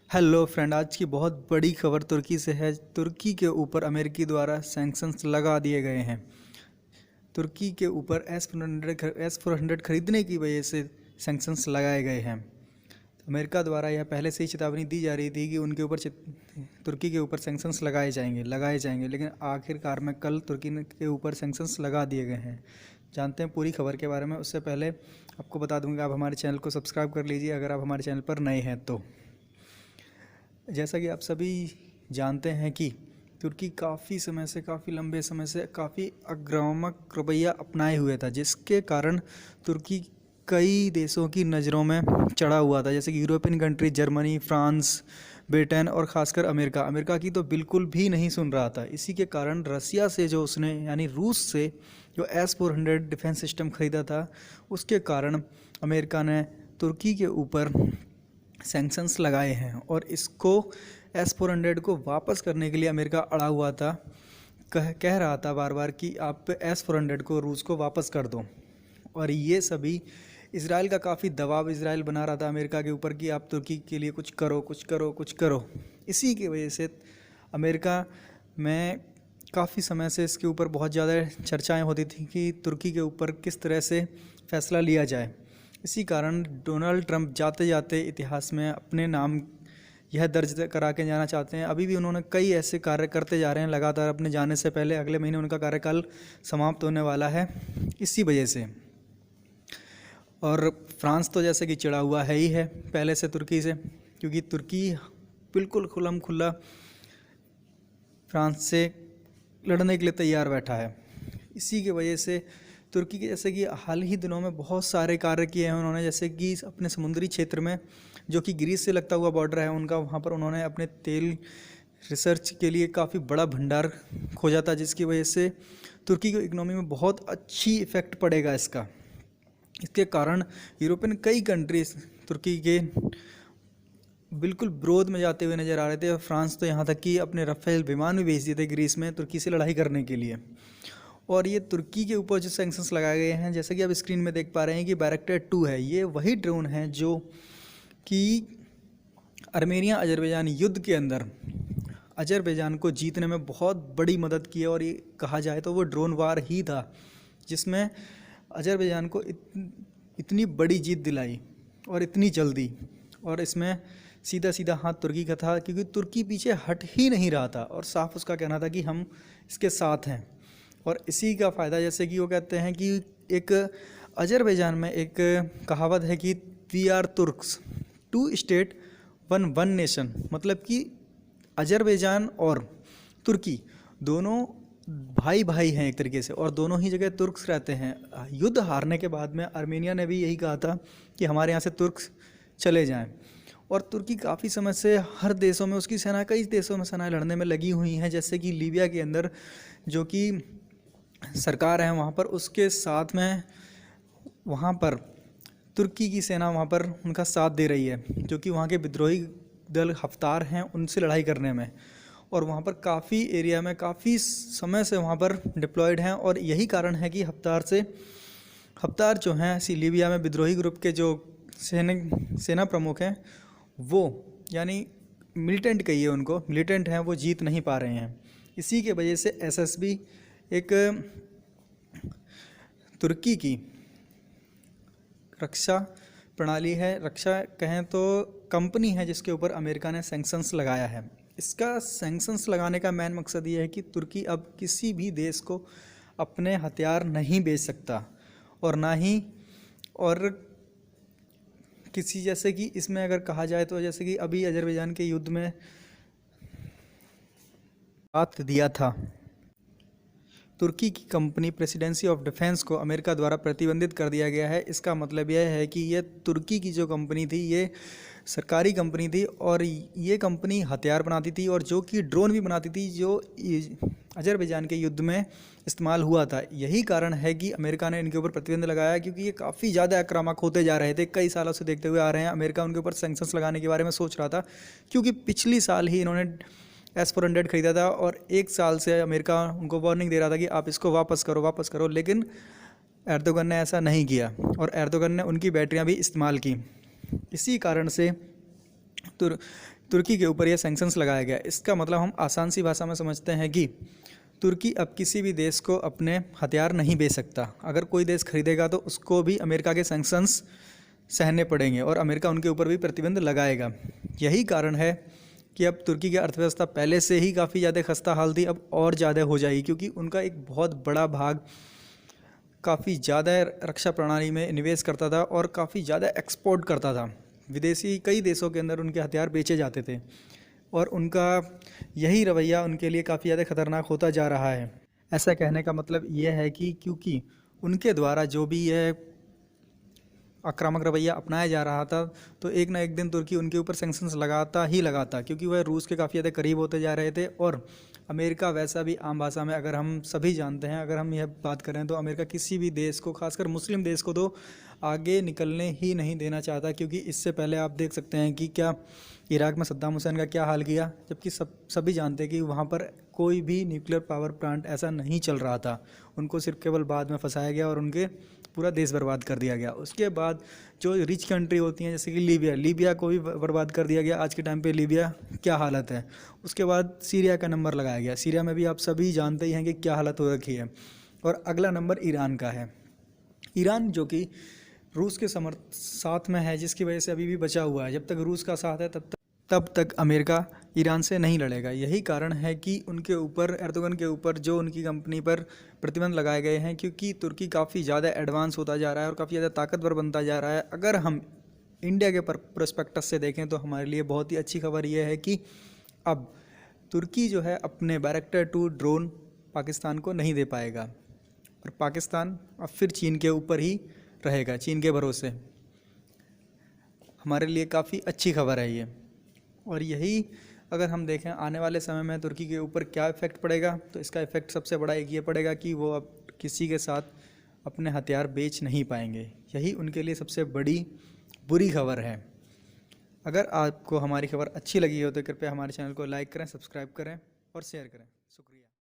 Hello friend, आज की बहुत बड़ी खबर तुर्की से है। तुर्की के ऊपर अमेरिकी द्वारा सैंक्शंस लगा दिए गए हैं। तुर्की के ऊपर S-400 खरीदने की वजह से सैंक्शंस लगाए गए हैं। अमेरिका द्वारा यह पहले से ही चेतावनी दी जा रही थी कि उनके ऊपर तुर्की के ऊपर सैंक्शंस लगाए जाएंगे, लेकिन आखिरकार में कल तुर्की के ऊपर सैंक्शंस लगा दिए गए हैं। जानते हैं पूरी खबर के बारे में। उससे पहले आपको बता दूंगा, आप हमारे चैनल को सब्सक्राइब कर लीजिए अगर आप हमारे चैनल पर नए हैं तो। जैसा कि आप सभी जानते हैं कि तुर्की काफ़ी लंबे समय से काफ़ी आक्रामक रवैया अपनाए हुए था, जिसके कारण तुर्की कई देशों की नज़रों में चढ़ा हुआ था, जैसे कि European country, Germany, France, Britain और ख़ासकर अमेरिका की तो बिल्कुल भी नहीं सुन रहा था। इसी के कारण रसिया से जो उसने यानी रूस से जो S-400 डिफेंस सिस्टम ख़रीदा था, उसके कारण अमेरिका ने तुर्की के ऊपर सैंक्शंस लगाए हैं और इसको S-400 को वापस करने के लिए अमेरिका अड़ा हुआ था। कह रहा था बार बार कि आप S-400 को रूस को वापस कर दो। और ये सभी इसराइल का काफ़ी दबाव इसराइल बना रहा था अमेरिका के ऊपर कि आप तुर्की के लिए कुछ करो, कुछ करो, कुछ करो। इसी की वजह से अमेरिका में काफ़ी समय से इसके ऊपर बहुत ज़्यादा चर्चाएं होती थी कि तुर्की के ऊपर किस तरह से फ़ैसला लिया जाए। इसी कारण डोनाल्ड ट्रंप जाते जाते इतिहास में अपने नाम यह दर्ज करा के जाना चाहते हैं। अभी भी उन्होंने कई ऐसे कार्य करते जा रहे हैं लगातार। अपने जाने से पहले अगले महीने उनका कार्यकाल समाप्त होने वाला है इसी वजह से। और फ्रांस तो जैसे कि चिढ़ा हुआ है ही है पहले से तुर्की से, क्योंकि तुर्की बिल्कुल खुल्लम खुल्ला फ्रांस से लड़ने के लिए तैयार बैठा है। इसी की वजह से तुर्की के जैसे कि हाल ही दिनों में बहुत सारे कार्य किए हैं उन्होंने, जैसे कि अपने समुद्री क्षेत्र में जो कि ग्रीस से लगता हुआ बॉर्डर है उनका, वहाँ पर उन्होंने अपने तेल रिसर्च के लिए काफ़ी बड़ा भंडार खोजा था, जिसकी वजह से तुर्की की इकोनॉमी में बहुत अच्छी इफ़ेक्ट पड़ेगा इसके कारण यूरोपियन कई कंट्रीज तुर्की के बिल्कुल विरोध में जाते हुए नज़र आ रहे थे। और फ्रांस तो यहाँ तक कि अपने राफेल विमान भी भेज दिए थे ग्रीस में तुर्की से लड़ाई करने के लिए। और ये तुर्की के ऊपर जो सैंक्शंस लगाए गए हैं, जैसे कि आप स्क्रीन में देख पा रहे हैं कि बैरक्टर 2 है। ये वही ड्रोन है जो कि आर्मेनिया अजरबैजान युद्ध के अंदर अजरबैजान को जीतने में बहुत बड़ी मदद की है। और ये कहा जाए तो वो ड्रोन वार ही था जिसमें अजरबैजान को इतनी बड़ी जीत दिलाई और इतनी जल्दी। और इसमें सीधा सीधा हाथ तुर्की का था, क्योंकि तुर्की पीछे हट ही नहीं रहा था और साफ उसका कहना था कि हम इसके साथ हैं। और इसी का फ़ायदा, जैसे कि वो कहते हैं कि एक अजरबैजान में एक कहावत है कि we are Turks, 2 state 1 nation, मतलब कि अजरबैजान और तुर्की दोनों भाई भाई हैं एक तरीके से, और दोनों ही जगह तुर्क्स रहते हैं। युद्ध हारने के बाद में आर्मेनिया ने भी यही कहा था कि हमारे यहाँ से तुर्क्स चले जाएं। और तुर्की काफ़ी समय से हर देशों में उसकी सेना, कई देशों में सेनाएं लड़ने में लगी हुई हैं, जैसे कि लीबिया के अंदर जो कि सरकार है वहाँ पर, उसके साथ में वहाँ पर तुर्की की सेना वहाँ पर उनका साथ दे रही है, जो कि वहाँ के विद्रोही दल हफ्तार हैं उनसे लड़ाई करने में। और वहाँ पर काफ़ी एरिया में काफ़ी समय से वहाँ पर डिप्लॉयड हैं। और यही कारण है कि हफ्तार जो हैं लीबिया में विद्रोही ग्रुप के जो सेना प्रमुख हैं, वो यानी मिलिटेंट कहिए उनको, मिलिटेंट हैं, वो जीत नहीं पा रहे हैं। इसी के वजह से SSB एक तुर्की की रक्षा प्रणाली है, रक्षा कहें तो कंपनी है, जिसके ऊपर अमेरिका ने सैंक्शंस लगाया है। इसका सैंक्शंस लगाने का मेन मकसद ये है कि तुर्की अब किसी भी देश को अपने हथियार नहीं बेच सकता, और ना ही और किसी, जैसे कि इसमें अगर कहा जाए तो जैसे कि अभी अजरबैजान के युद्ध में साथ दिया था, तुर्की की कंपनी प्रेसिडेंसी ऑफ डिफेंस को अमेरिका द्वारा प्रतिबंधित कर दिया गया है। इसका मतलब यह है कि ये तुर्की की जो कंपनी थी, ये सरकारी कंपनी थी और ये कंपनी हथियार बनाती थी और जो कि ड्रोन भी बनाती थी, जो अजरबैजान के युद्ध में इस्तेमाल हुआ था। यही कारण है कि अमेरिका ने इनके ऊपर प्रतिबंध लगाया, क्योंकि ये काफ़ी ज़्यादा आक्रामक होते जा रहे थे। कई सालों से देखते हुए आ रहे हैं, अमेरिका उनके ऊपर सैंक्शंस लगाने के बारे में सोच रहा था, क्योंकि पिछली साल ही इन्होंने S-400 खरीदा था और 1 साल से अमेरिका उनको वार्निंग दे रहा था कि आप इसको वापस करो। लेकिन एर्दोगन ने ऐसा नहीं किया और एर्दोगन ने उनकी बैटरियां भी इस्तेमाल की। इसी कारण से तुर्की के ऊपर यह सैंक्शंस लगाया गया। इसका मतलब हम आसान सी भाषा में समझते हैं कि तुर्की अब किसी भी देश को अपने हथियार नहीं बेच सकता। अगर कोई देश खरीदेगा तो उसको भी अमेरिका के सैंक्शंस सहने पड़ेंगे और अमेरिका उनके ऊपर भी प्रतिबंध लगाएगा। यही कारण है कि अब तुर्की की अर्थव्यवस्था पहले से ही काफ़ी ज़्यादा खस्ता हाल थी, अब और ज़्यादा हो जाएगी, क्योंकि उनका एक बहुत बड़ा भाग काफ़ी ज़्यादा रक्षा प्रणाली में निवेश करता था और काफ़ी ज़्यादा एक्सपोर्ट करता था। विदेशी कई देशों के अंदर उनके हथियार बेचे जाते थे और उनका यही रवैया उनके लिए काफ़ी ज़्यादा खतरनाक होता जा रहा है। ऐसा कहने का मतलब यह है कि क्योंकि उनके द्वारा जो भी यह आक्रामक रवैया अपनाया जा रहा था, तो एक ना एक दिन तुर्की उनके ऊपर सैंक्शंस लगाता ही लगाता, क्योंकि वह रूस के काफ़ी ज़्यादा करीब होते जा रहे थे। और अमेरिका वैसा भी आम भाषा में अगर हम सभी जानते हैं, अगर हम यह बात करें तो अमेरिका किसी भी देश को, खासकर मुस्लिम देश को तो आगे निकलने ही नहीं देना चाहता, क्योंकि इससे पहले आप देख सकते हैं कि क्या इराक में सद्दाम हुसैन का क्या हाल किया, जबकि सभी जानते हैं कि वहाँ पर कोई भी न्यूक्लियर पावर प्लांट ऐसा नहीं चल रहा था। उनको सिर्फ केवल बाद में फंसाया गया और उनके पूरा देश बर्बाद कर दिया गया। उसके बाद जो रिच कंट्री होती हैं जैसे कि लीबिया को भी बर्बाद कर दिया गया। आज के टाइम पे लीबिया क्या हालत है। उसके बाद सीरिया का नंबर लगाया गया। सीरिया में भी आप सभी जानते ही हैं कि क्या हालत हो रखी है। और अगला नंबर ईरान का है। ईरान जो कि रूस के साथ में है, जिसकी वजह से अभी भी बचा हुआ है। जब तक रूस का साथ है तब तक अमेरिका ईरान से नहीं लड़ेगा। यही कारण है कि उनके ऊपर, एर्दोगन के ऊपर जो उनकी कंपनी पर प्रतिबंध लगाए गए हैं, क्योंकि तुर्की काफ़ी ज़्यादा एडवांस होता जा रहा है और काफ़ी ज़्यादा ताकतवर बनता जा रहा है। अगर हम इंडिया के प्रोस्पेक्टस से देखें तो हमारे लिए बहुत ही अच्छी खबर यह है कि अब तुर्की जो है अपने बैरक्टर 2 ड्रोन पाकिस्तान को नहीं दे पाएगा और पाकिस्तान अब फिर चीन के ऊपर ही रहेगा, चीन के भरोसे। हमारे लिए काफ़ी अच्छी खबर है ये। और यही अगर हम देखें आने वाले समय में तुर्की के ऊपर क्या इफ़ेक्ट पड़ेगा, तो इसका इफ़ेक्ट सबसे बड़ा एक ये पड़ेगा कि वो अब किसी के साथ अपने हथियार बेच नहीं पाएंगे। यही उनके लिए सबसे बड़ी बुरी खबर है। अगर आपको हमारी खबर अच्छी लगी हो तो कृपया हमारे चैनल को लाइक करें, सब्सक्राइब करें और शेयर करें। शुक्रिया।